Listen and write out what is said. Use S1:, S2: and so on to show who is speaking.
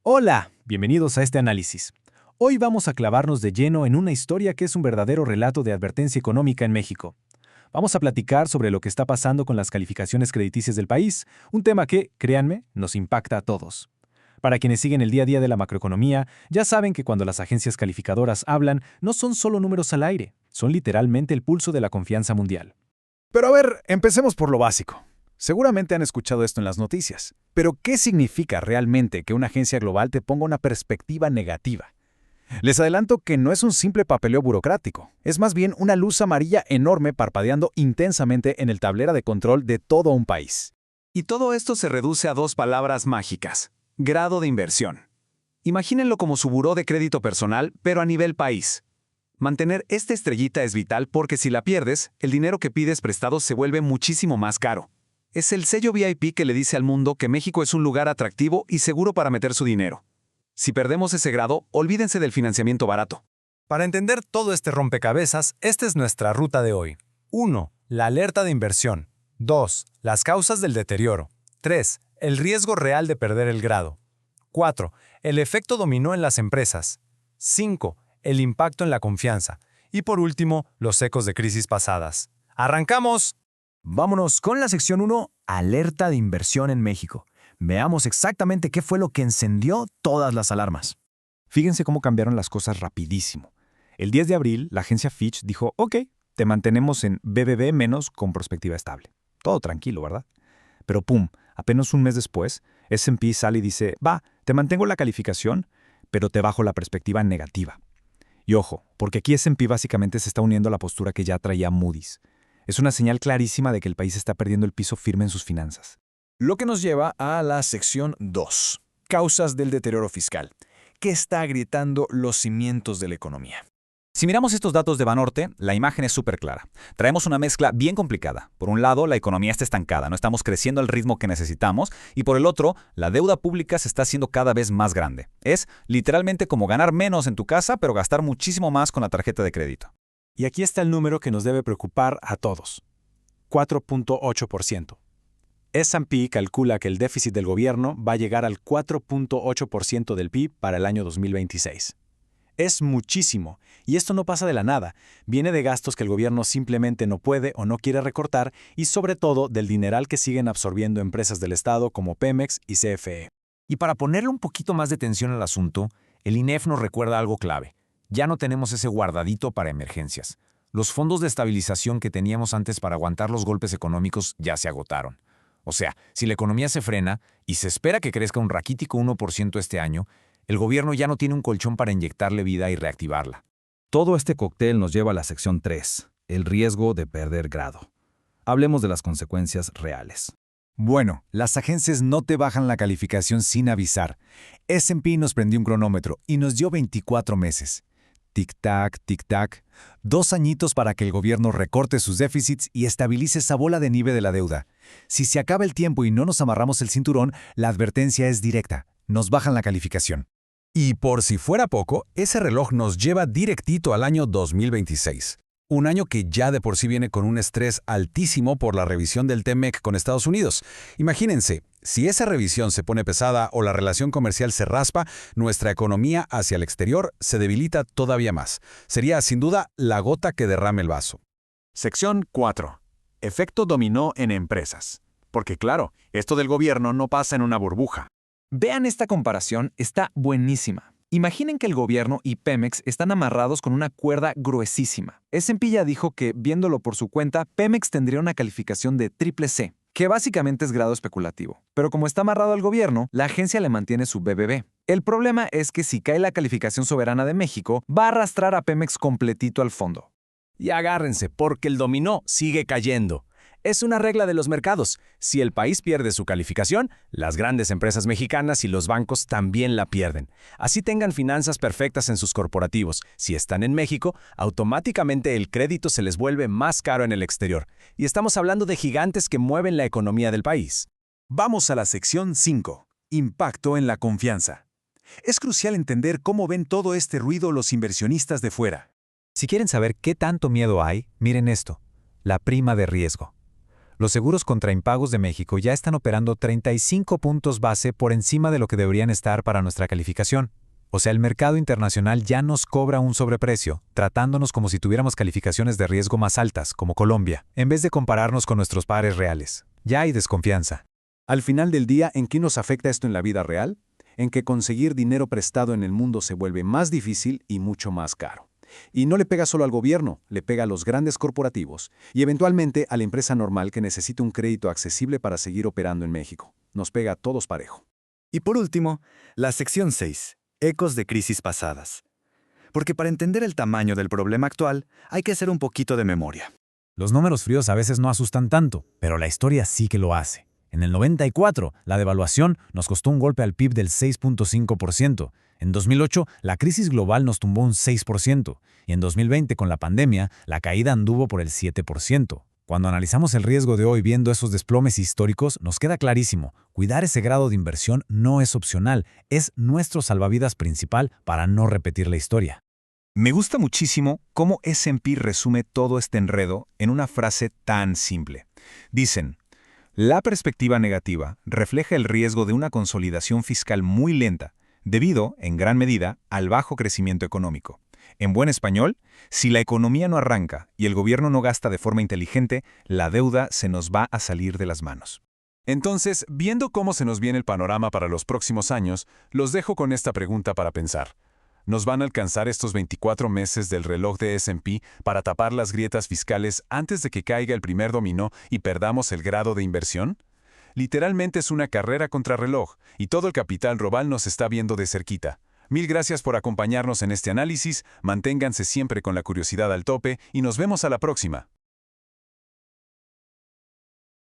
S1: Hola, bienvenidos a este análisis. Hoy vamos a clavarnos de lleno en una historia que es un verdadero relato de advertencia económica en México. Vamos a platicar sobre lo que está pasando con las calificaciones crediticias del país, un tema que, créanme, nos impacta a todos. Para quienes siguen el día a día de la macroeconomía, ya saben que cuando las agencias calificadoras hablan, no son solo números al aire, son literalmente el pulso de la confianza mundial.
S2: Pero a ver, empecemos por lo básico. Seguramente han escuchado esto en las noticias. Pero ¿qué significa realmente que una agencia global te ponga una perspectiva negativa? Les adelanto que no es un simple papeleo burocrático, es más bien una luz amarilla enorme parpadeando intensamente en el tablero de control de todo un país.
S3: Y todo esto se reduce a dos palabras mágicas: grado de inversión. Imagínenlo como su buró de crédito personal, pero a nivel país. Mantener esta estrellita es vital porque si la pierdes, el dinero que pides prestado se vuelve muchísimo más caro. Es el sello VIP que le dice al mundo que México es un lugar atractivo y seguro para meter su dinero. Si perdemos ese grado, olvídense del financiamiento barato.
S4: Para entender todo este rompecabezas, esta es nuestra ruta de hoy. 1. La alerta de inversión. 2. Las causas del deterioro. 3. El riesgo real de perder el grado. 4. El efecto dominó en las empresas. 5. El impacto en la confianza. Y por último, los ecos de crisis pasadas. ¡Arrancamos!
S5: Vámonos con la sección 1, alerta de inversión en México. Veamos exactamente qué fue lo que encendió todas las alarmas.
S2: Fíjense cómo cambiaron las cosas rapidísimo. El 10 de abril, la agencia Fitch dijo, ok, te mantenemos en BBB- con perspectiva estable. Todo tranquilo, ¿verdad? Pero pum, apenas un mes después, S&P sale y dice, va, te mantengo la calificación, pero te bajo la perspectiva negativa. Y ojo, porque aquí S&P básicamente se está uniendo a la postura que ya traía Moody's. Es una señal clarísima de que el país está perdiendo el piso firme en sus finanzas.
S5: Lo que nos lleva a la sección 2, causas del deterioro fiscal, que está agrietando los cimientos de la economía.
S6: Si miramos estos datos de Banorte, la imagen es súper clara. Traemos una mezcla bien complicada. Por un lado, la economía está estancada, no estamos creciendo al ritmo que necesitamos, y por el otro, la deuda pública se está haciendo cada vez más grande. Es literalmente como ganar menos en tu casa, pero gastar muchísimo más con la tarjeta de crédito.
S1: Y aquí está el número que nos debe preocupar a todos: 4.8%. S&P calcula que el déficit del gobierno va a llegar al 4.8% del PIB para el año 2026. Es muchísimo, y esto no pasa de la nada. Viene de gastos que el gobierno simplemente no puede o no quiere recortar y sobre todo del dineral que siguen absorbiendo empresas del Estado como Pemex y CFE.
S5: Y para ponerle un poquito más de tensión al asunto, el INEF nos recuerda algo clave. Ya no tenemos ese guardadito para emergencias. Los fondos de estabilización que teníamos antes para aguantar los golpes económicos ya se agotaron. O sea, si la economía se frena y se espera que crezca un raquítico 1% este año, el gobierno ya no tiene un colchón para inyectarle vida y reactivarla.
S2: Todo este cóctel nos lleva a la sección 3, el riesgo de perder grado. Hablemos de las consecuencias reales.
S4: Bueno, las agencias no te bajan la calificación sin avisar. S&P nos prendió un cronómetro y nos dio 24 meses. Tic-tac, tic-tac. 2 añitos para que el gobierno recorte sus déficits y estabilice esa bola de nieve de la deuda. Si se acaba el tiempo y no nos amarramos el cinturón, la advertencia es directa. Nos bajan la calificación. Y por si fuera poco, ese reloj nos lleva directito al año 2026. Un año que ya de por sí viene con un estrés altísimo por la revisión del TEMEC con Estados Unidos. Imagínense, si esa revisión se pone pesada o la relación comercial se raspa, nuestra economía hacia el exterior se debilita todavía más. Sería sin duda la gota que derrame el vaso.
S2: Sección 4. Efecto dominó en empresas. Porque claro, esto del gobierno no pasa en una burbuja.
S7: Vean esta comparación, está buenísima. Imaginen que el gobierno y Pemex están amarrados con una cuerda gruesísima. S&P ya dijo que, viéndolo por su cuenta, Pemex tendría una calificación de CCC, que básicamente es grado especulativo. Pero como está amarrado al gobierno, la agencia le mantiene su BBB. El problema es que si cae la calificación soberana de México, va a arrastrar a Pemex completito al fondo.
S5: Y agárrense, porque el dominó sigue cayendo. Es una regla de los mercados. Si el país pierde su calificación, las grandes empresas mexicanas y los bancos también la pierden. Así tengan finanzas perfectas en sus corporativos. Si están en México, automáticamente el crédito se les vuelve más caro en el exterior. Y estamos hablando de gigantes que mueven la economía del país.
S4: Vamos a la sección 5. Impacto en la confianza. Es crucial entender cómo ven todo este ruido los inversionistas de fuera.
S8: Si quieren saber qué tanto miedo hay, miren esto: la prima de riesgo.
S4: Los seguros contra impagos de México ya están operando 35 puntos base por encima de lo que deberían estar para nuestra calificación. O sea, el mercado internacional ya nos cobra un sobreprecio, tratándonos como si tuviéramos calificaciones de riesgo más altas, como Colombia, en vez de compararnos con nuestros pares reales. Ya hay desconfianza.
S3: Al final del día, ¿en qué nos afecta esto en la vida real? En que conseguir dinero prestado en el mundo se vuelve más difícil y mucho más caro. Y no le pega solo al gobierno, le pega a los grandes corporativos y eventualmente a la empresa normal que necesita un crédito accesible para seguir operando en México. Nos pega a todos parejo.
S8: Y por último, la sección 6, ecos de crisis pasadas. Porque para entender el tamaño del problema actual, hay que hacer un poquito de memoria.
S1: Los números fríos a veces no asustan tanto, pero la historia sí que lo hace. En el 94, la devaluación nos costó un golpe al PIB del 6.5%. En 2008, la crisis global nos tumbó un 6%. Y en 2020, con la pandemia, la caída anduvo por el 7%. Cuando analizamos el riesgo de hoy viendo esos desplomes históricos, nos queda clarísimo, cuidar ese grado de inversión no es opcional, es nuestro salvavidas principal para no repetir la historia.
S2: Me gusta muchísimo cómo S&P resume todo este enredo en una frase tan simple. Dicen, la perspectiva negativa refleja el riesgo de una consolidación fiscal muy lenta, debido, en gran medida, al bajo crecimiento económico. En buen español, si la economía no arranca y el gobierno no gasta de forma inteligente, la deuda se nos va a salir de las manos.
S3: Entonces, viendo cómo se nos viene el panorama para los próximos años, los dejo con esta pregunta para pensar. ¿Nos van a alcanzar estos 24 meses del reloj de S&P para tapar las grietas fiscales antes de que caiga el primer dominó y perdamos el grado de inversión? Literalmente es una carrera contra reloj, y todo el capital global nos está viendo de cerquita. Mil gracias por acompañarnos en este análisis, manténganse siempre con la curiosidad al tope y nos vemos a la próxima.